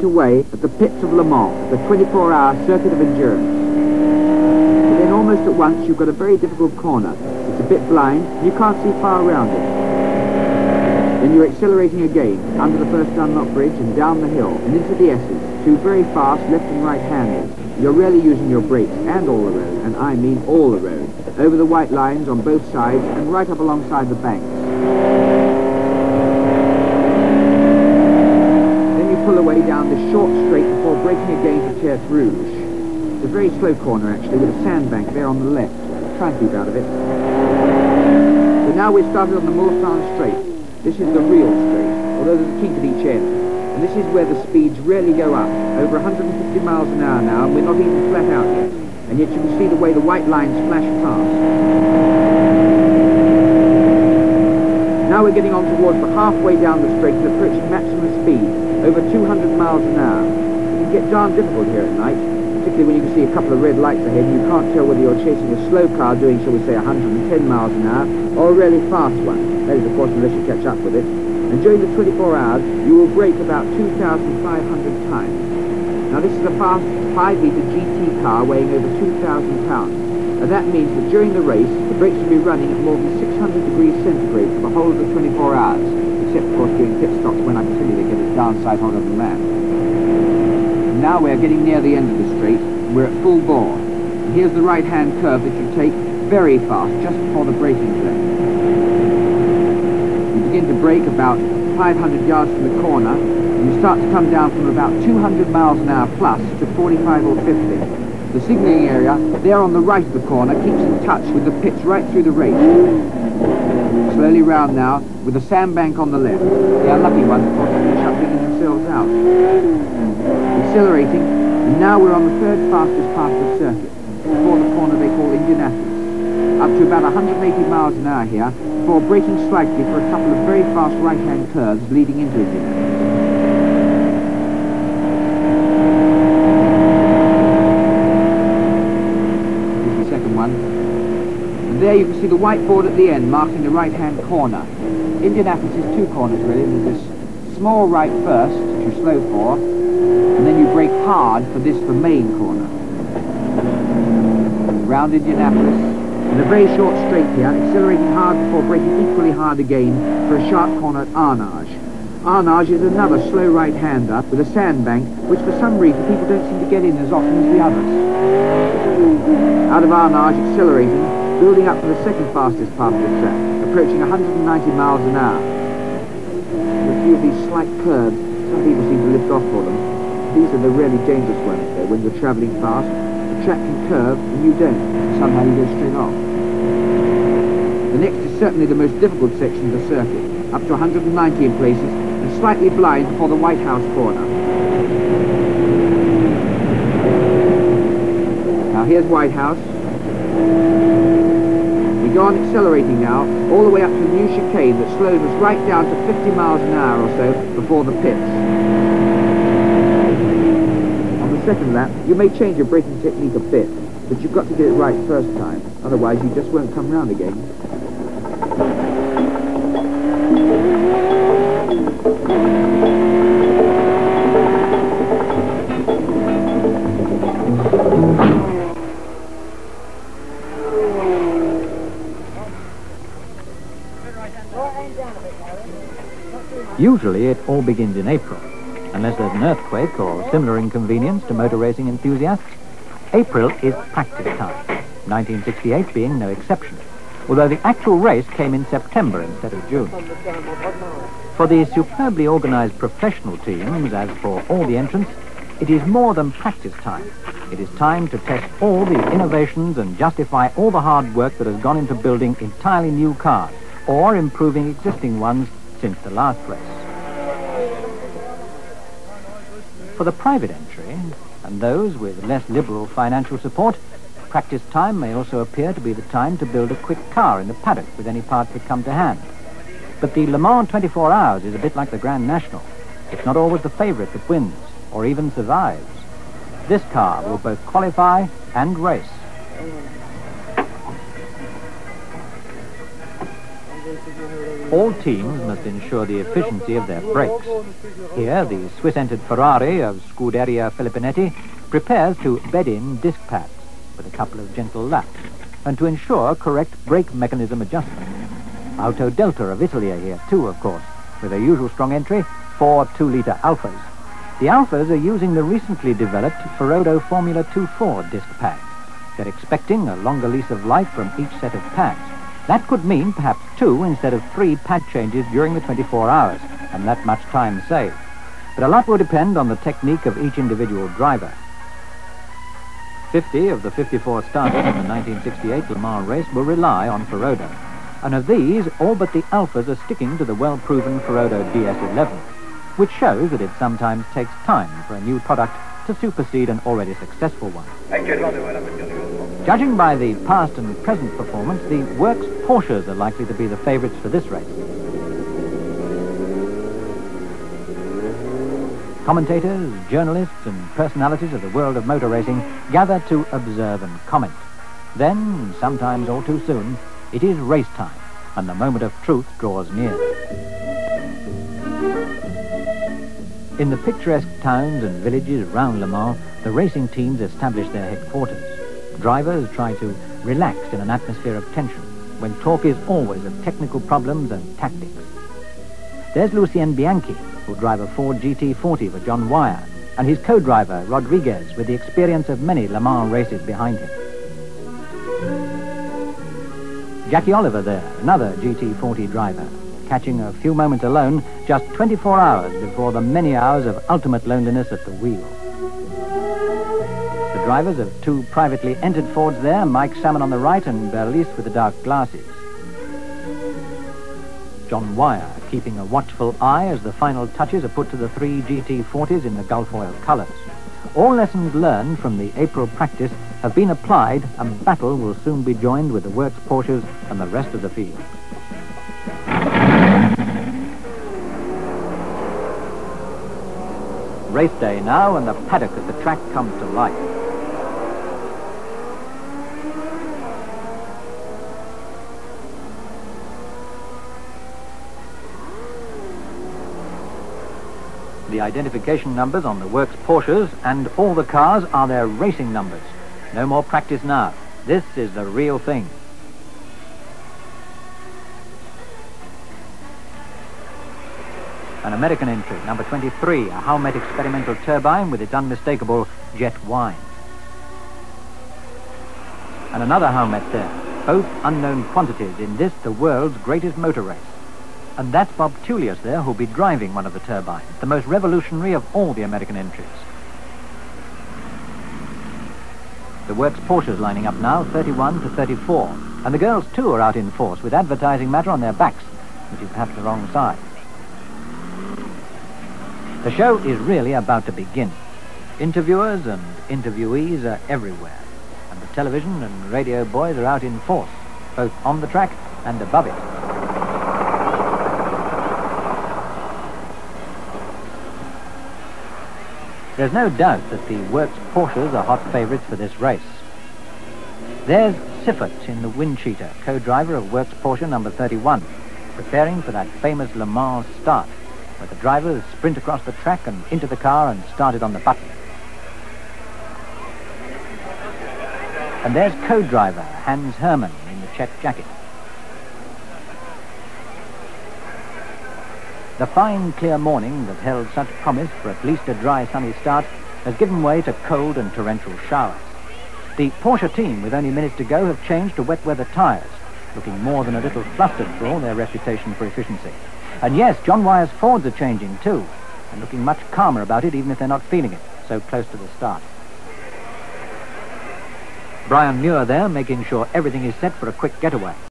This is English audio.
away at the pits of Le Mans, the 24-hour circuit of endurance. But then almost at once you've got a very difficult corner. It's a bit blind, and you can't see far around it. Then you're accelerating again, under the first Dunlop Bridge and down the hill, and into the S's, two very fast left and right handers. You're really using your brakes and all the road, and I mean all the road, over the white lines on both sides and right up alongside the banks. Then you pull away down this short straight before braking again to Tertre Rouge. It's a very slow corner actually, with a sandbank there on the left. Try and keep out of it. So now we've started on the Mulsanne Straight. This is the real straight, although there's a kink at each end. And this is where the speeds really go up, over 150 miles an hour now, and we're not even flat out yet. And yet you can see the way the white lines flash past. Now we're getting on towards the halfway down the straight and approaching maximum speed, over 200 miles an hour. It can get darn difficult here at night, particularly when you can see a couple of red lights ahead and you can't tell whether you're chasing a slow car doing, shall we say, 110 miles an hour, or a really fast one. That is, of course, unless you catch up with it. And during the 24 hours, you will brake about 2,500 times. Now, this is a fast 5-litre GT car weighing over 2,000 pounds. And that means that during the race, the brakes will be running at more than 600 degrees centigrade for the whole of the 24 hours. Except, of course, during pit stops when I can tell you they get a downside hotter than that. And now we're getting near the end of the straight. We're at full bore. And here's the right-hand curve that you take very fast, just before the braking zone. You begin to brake about 500 yards from the corner, and you start to come down from about 200 miles an hour plus to 45 or 50. The signalling area, there on the right of the corner, keeps in touch with the pits right through the race. Slowly round now, with the sandbank on the left. The unlucky ones, of course, finish up digging themselves out. Accelerating, and now we're on the third fastest part of the circuit, before the corner they call Indianapolis. Up to about 180 miles an hour here, before braking slightly for a couple of very fast right-hand curves leading into Indianapolis. Here's the second one. And there you can see the white board at the end marking the right-hand corner. Indianapolis is two corners really. There's this small right first, which you slow for, and then you brake hard for this, the main corner. Round Indianapolis. And a very short straight here, accelerating hard before braking equally hard again for a sharp corner at Arnage. Arnage is another slow right-hander with a sandbank, which for some reason people don't seem to get in as often as the others. Out of Arnage, accelerating, building up to the second fastest part of the track, approaching 190 miles an hour. With a few of these slight curves, some people seem to lift off for them. These are the really dangerous ones, though, when you're travelling fast. The track can curve, and you don't. Somehow you go straight off. The next is certainly the most difficult section of the circuit, up to 190 in places, and slightly blind before the White House corner. Now here's White House. We go on accelerating now, all the way up to the new chicane that slows us right down to 50 miles an hour or so before the pits. On the second lap, you may change your braking technique a bit, but you've got to get it right first time, otherwise you just won't come round again. Usually it all begins in April, unless there's an earthquake or similar inconvenience to motor racing enthusiasts. April is practice time, 1968 being no exception, although the actual race came in September instead of June. For the superbly organised professional teams, as for all the entrants, it is more than practice time. It is time to test all the innovations and justify all the hard work that has gone into building entirely new cars, or improving existing ones since the last race. For the private entry, and those with less liberal financial support, practice time may also appear to be the time to build a quick car in the paddock with any parts that come to hand. But the Le Mans 24 Hours is a bit like the Grand National. It's not always the favourite that wins, or even survives. This car will both qualify and race. All teams must ensure the efficiency of their brakes. Here, the Swiss-entered Ferrari of Scuderia Filippinetti prepares to bed in disc pads with a couple of gentle laps and to ensure correct brake mechanism adjustment. Auto Delta of Italy are here too, of course, with their usual strong entry, 4 2-litre Alphas. The Alphas are using the recently developed Ferodo Formula 2.4 disc pad. They're expecting a longer lease of life from each set of pads. That could mean perhaps 2 instead of 3 pad changes during the 24 hours, and that much time saved. But a lot will depend on the technique of each individual driver. 50 of the 54 starters in the 1968 Le Mans race will rely on Ferodo. And of these, all but the Alphas are sticking to the well-proven Ferodo DS11, which shows that it sometimes takes time for a new product to supersede an already successful one. Judging by the past and present performance, the Works Porsches are likely to be the favourites for this race. Commentators, journalists and personalities of the world of motor racing gather to observe and comment. Then, sometimes all too soon, it is race time, and the moment of truth draws near. In the picturesque towns and villages around Le Mans, the racing teams establish their headquarters. Drivers try to relax in an atmosphere of tension, when talk is always of technical problems and tactics. There's Lucien Bianchi, who'll drive a Ford GT40 for John Wyer, and his co-driver, Rodriguez, with the experience of many Le Mans races behind him. Jackie Oliver there, another GT40 driver, catching a few moments alone just 24 hours before the many hours of ultimate loneliness at the wheel. The drivers of 2 privately entered Fords there, Mike Salmon on the right and Berlice with the dark glasses. John Wyer keeping a watchful eye as the final touches are put to the 3 GT40s in the Gulf oil colours. All lessons learned from the April practice have been applied, and battle will soon be joined with the Works Porsches and the rest of the field. Race day now, and the paddock at the track comes to life. The identification numbers on the Works Porsches and all the cars are their racing numbers. No more practice now. This is the real thing. An American entry, number 23, a Howmet experimental turbine with its unmistakable jet whine. And another Howmet there, both unknown quantities in this, the world's greatest motor race. And that's Bob Tullius there, who'll be driving one of the turbines, the most revolutionary of all the American entries. The Works Porsches lining up now, 31 to 34. And the girls too are out in force with advertising matter on their backs, which is perhaps the wrong side. The show is really about to begin. Interviewers and interviewees are everywhere, and the television and radio boys are out in force, both on the track and above it. There's no doubt that the Works Porsches are hot favourites for this race. There's Siffert in the Wind Cheater, co-driver of Works Porsche number 31, preparing for that famous Le Mans start, where the drivers sprint across the track and into the car and start it on the button. And there's co-driver Hans Hermann in the check jacket. The fine, clear morning that held such promise for at least a dry, sunny start has given way to cold and torrential showers. The Porsche team, with only minutes to go, have changed to wet weather tyres, looking more than a little flustered for all their reputation for efficiency. And yes, John Wyer's Fords are changing too, and looking much calmer about it, even if they're not feeling it, so close to the start. Brian Muir there, making sure everything is set for a quick getaway.